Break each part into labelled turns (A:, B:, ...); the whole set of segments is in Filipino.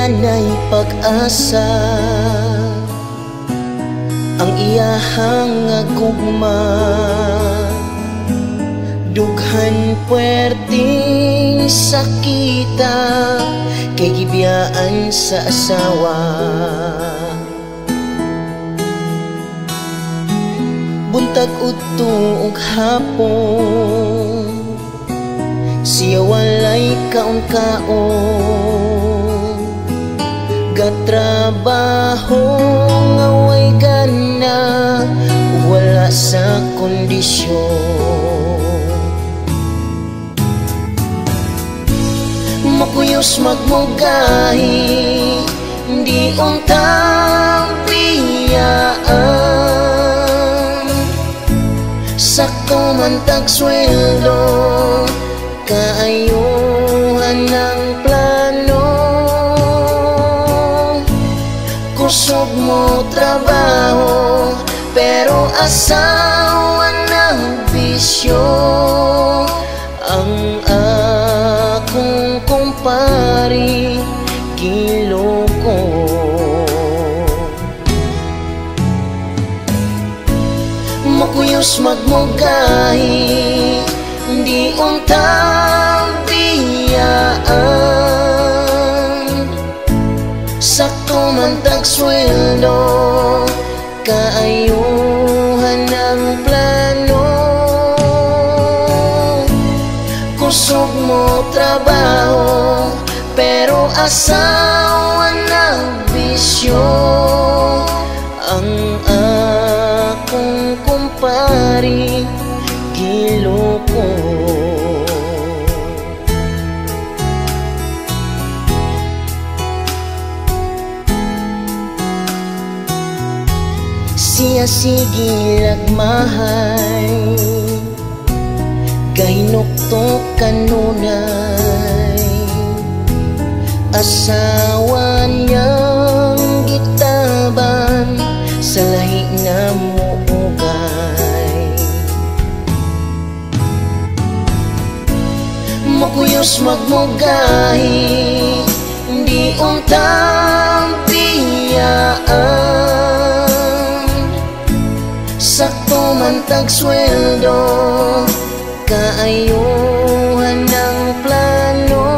A: nanay pag-asa ang iyahang gugma. Dughan puwerting sakita kay gibiyaan sa asawa. Buntag udto ug hapon siya walay kaon-kaon. Gatrabaho nga way gana ug wala sa kondisyon. Makuyos magmugahi di untang biyaan. Sakto man tag sweldo kaayuhan ng plano. Kusog mo trabaho pero asawa ng bisyo. Ang akong kumpari kiloko. Makuyos magmugahi di untang biyaan. Sakto man tag sweldo kaayuhan ng plano. Kusog mo trabaho pero asawa ng bisyo. Ang akong kumpari kiloko. Siya sige lagmahay kahinuktok kanunay. Asawa niyang gitaban sa lahi na muugay. Makuyos magmugahi di untang biyaan. Sakto man tag sweldo kaayuhan ng plano.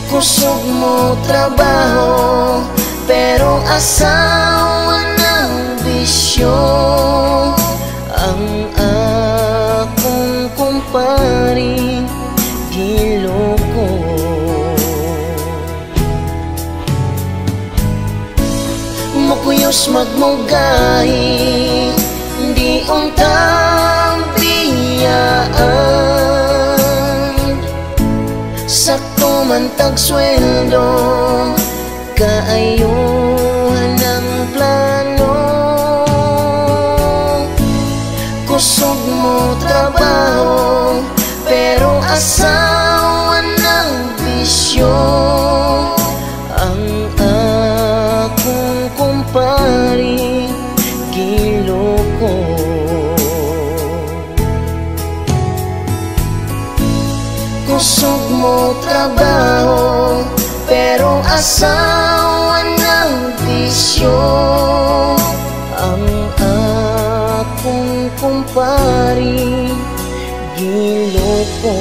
A: Kusog mo trabaho pero asawa ng bisyo. Ang akong kumpari kiloko. Makuyos magmugahi di untang biyaan. Sakto man tag sweldo kaayuhan ng plano. Kusog mo trabaho pero asawa ng bisyo. Ang akong kumpari kiloko. Kusog mo trabaho pero asawa ng bisyo. Ang akong kumpari kiloko.